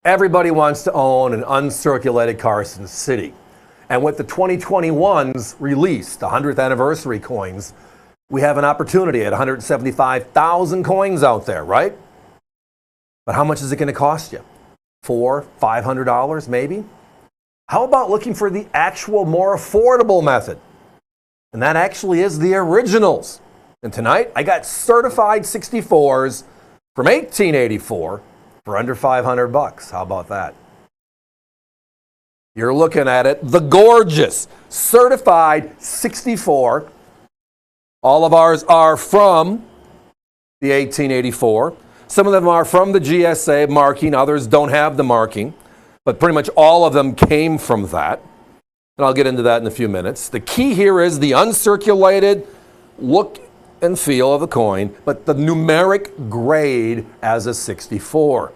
Everybody wants to own an uncirculated Carson City. And with the 2021's released, the 100th anniversary coins, we have an opportunity at 175,000 coins out there, right? But how much is it going to cost you? $400, $500 maybe? How about looking for the actual more affordable method? And that actually is the originals. And tonight I got certified 64s from 1884 for under $500. How about that? You're looking at it, the gorgeous certified 64. All of ours are from the 1884. Some of them are from the GSA marking, others don't have the marking, but pretty much all of them came from that. And I'll get into that in a few minutes. The key here is the uncirculated look and feel of the coin, but the numeric grade as a 64.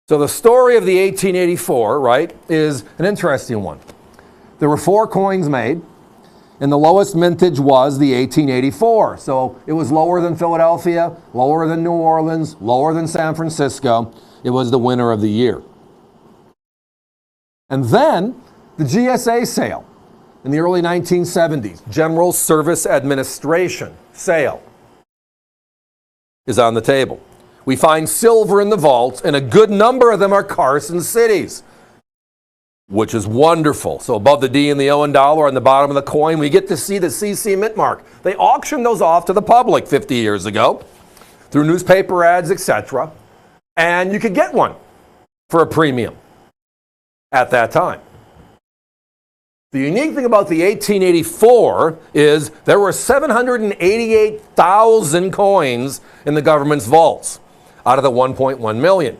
So the story of the 1884, right, is an interesting one. There were 4 coins made, and the lowest mintage was the 1884. So it was lower than Philadelphia, lower than New Orleans, lower than San Francisco. It was the winner of the year. And then the GSA sale in the early 1970s, General Service Administration sale, is on the table. We find silver in the vaults, and a good number of them are Carson cities, which is wonderful. So above the D and the O and dollar on the bottom of the coin, we get to see the CC mint mark. They auctioned those off to the public 50 years ago through newspaper ads, etc. And you could get one for a premium at that time. The unique thing about the 1884 is there were 788,000 coins in the government's vaults out of the 1.1 million.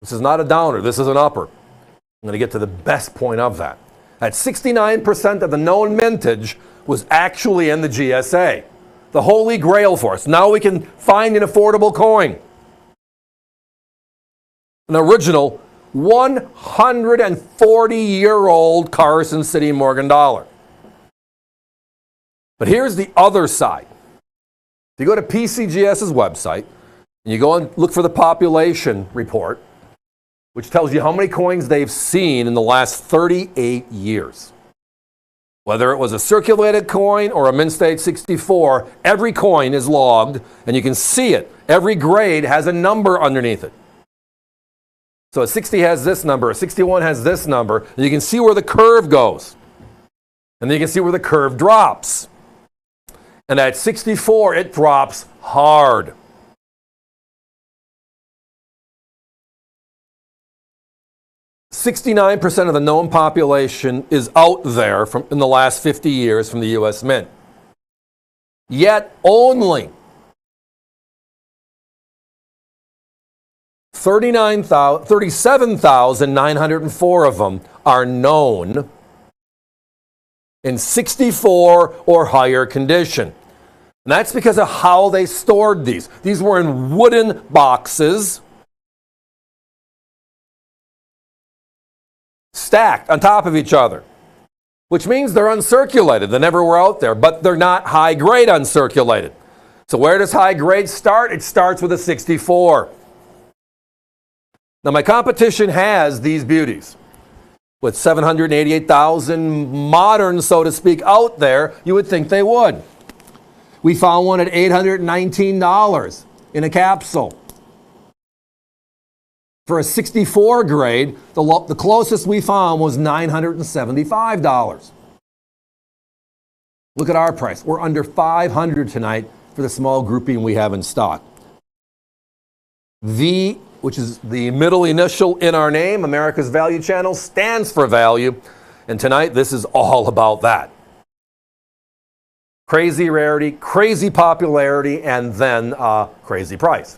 This is not a downer, this is an upper. I'm going to get to the best point of that. At 69% of the known mintage was actually in the GSA. The holy grail for us. Now we can find an affordable coin. An original 140-year-old Carson City Morgan dollar. But here's the other side. If you go to PCGS's website and you go and look for the population report, which tells you how many coins they've seen in the last 38 years. Whether it was a circulated coin or a mint state 64, every coin is logged and you can see it. Every grade has a number underneath it. So a 60 has this number, a 61 has this number, and you can see where the curve goes. And then you can see where the curve drops. And at 64, it drops hard. .69% of the known population is out there in the last 50 years from the U.S. Mint. Yet only 37,904 of them are known in 64 or higher condition. And that's because of how they stored these. These were in wooden boxes, stacked on top of each other, which means they're uncirculated. They never were out there, but they're not high grade uncirculated. So where does high grade start? It starts with a 64. Now, my competition has these beauties. With 788,000 modern, so to speak, out there, you would think they would. We found one at $819 in a capsule. For a 64 grade, the closest we found was $975. Look at our price. We're under $500 tonight for the small grouping we have in stock. V, which is the middle initial in our name, America's Value Channel, stands for value. And tonight, this is all about that. Crazy rarity, crazy popularity, and then crazy price.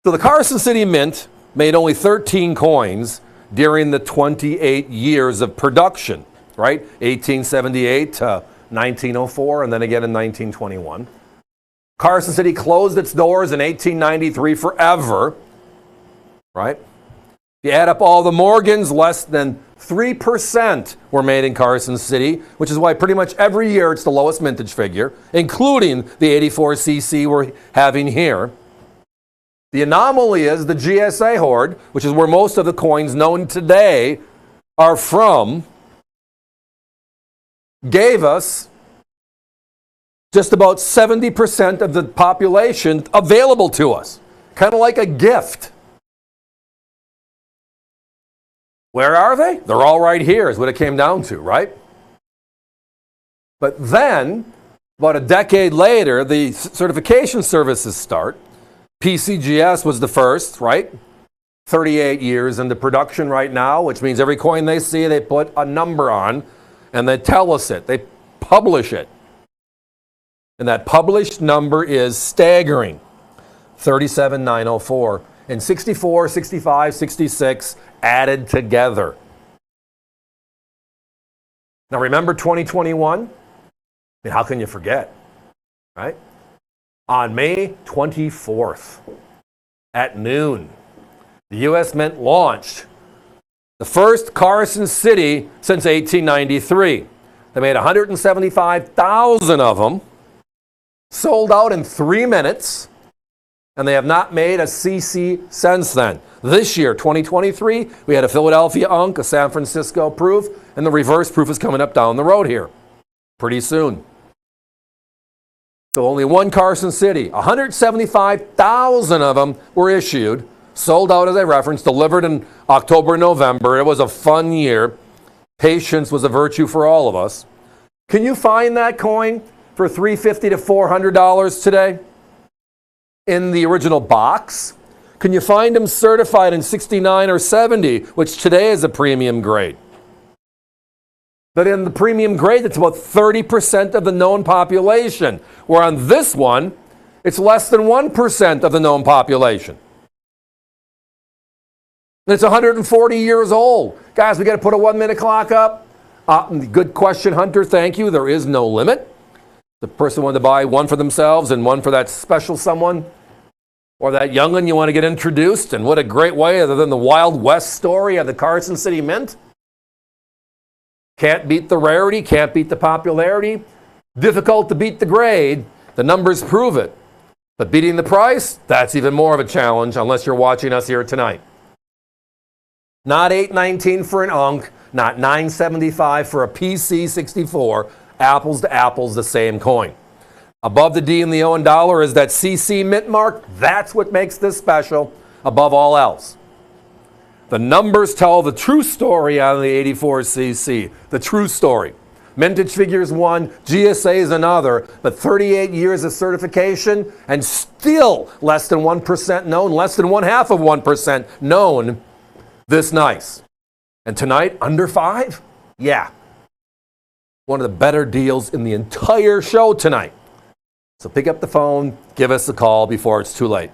So the Carson City Mint made only 13 coins during the 28 years of production, right? 1878 to 1904, and then again in 1921. Carson City closed its doors in 1893 forever, right? If you add up all the Morgans, less than 3% were made in Carson City, which is why pretty much every year it's the lowest mintage figure, including the 84cc we're having here. The anomaly is the GSA hoard, which is where most of the coins known today are from, gave us just about 70% of the population available to us, kind of like a gift. Where are they? They're all right here, is what it came down to, right? But then, about a decade later, the certification services start. PCGS was the first, right? 38 years into production right now, which means every coin they see, they put a number on, and they tell us it. They publish it. And that published number is staggering, 37,904. And 64, 65, 66 added together. Now remember 2021? I mean, how can you forget, right? On May 24th at noon, the U.S. Mint launched the first Carson City since 1893. They made 175,000 of them, sold out in 3 minutes, and they have not made a CC since then. This year, 2023, we had a Philadelphia Unk, a San Francisco proof, and the reverse proof is coming up down the road here pretty soon. So only one Carson City. 175,000 of them were issued, sold out as I referenced, delivered in October, November. It was a fun year. Patience was a virtue for all of us. Can you find that coin for $350 to $400 today? In the original box? Can you find them certified in 69 or 70, which today is a premium grade? But in the premium grade, it's about 30% of the known population. Where on this one, it's less than 1% of the known population. And it's 140 years old. Guys, we got to put a 1-minute clock up. Good question, Hunter. Thank you. There is no limit. The person wanted to buy one for themselves and one for that special someone or that young'un you want to get introduced. And what a great way, other than the Wild West story of the Carson City Mint. Can't beat the rarity, can't beat the popularity. Difficult to beat the grade. The numbers prove it. But beating the price, that's even more of a challenge unless you're watching us here tonight. Not $819 for an Unk, not $975 for a PC64. Apples to apples, the same coin. Above the D and the O and dollar is that CC mint mark. That's what makes this special above all else. The numbers tell the true story on the 84cc. The true story. Mintage figures one, GSA is another, but 38 years of certification and still less than 1% known, less than 0.5% known this nice. And tonight, under 5? Yeah. One of the better deals in the entire show tonight. So pick up the phone, give us a call before it's too late.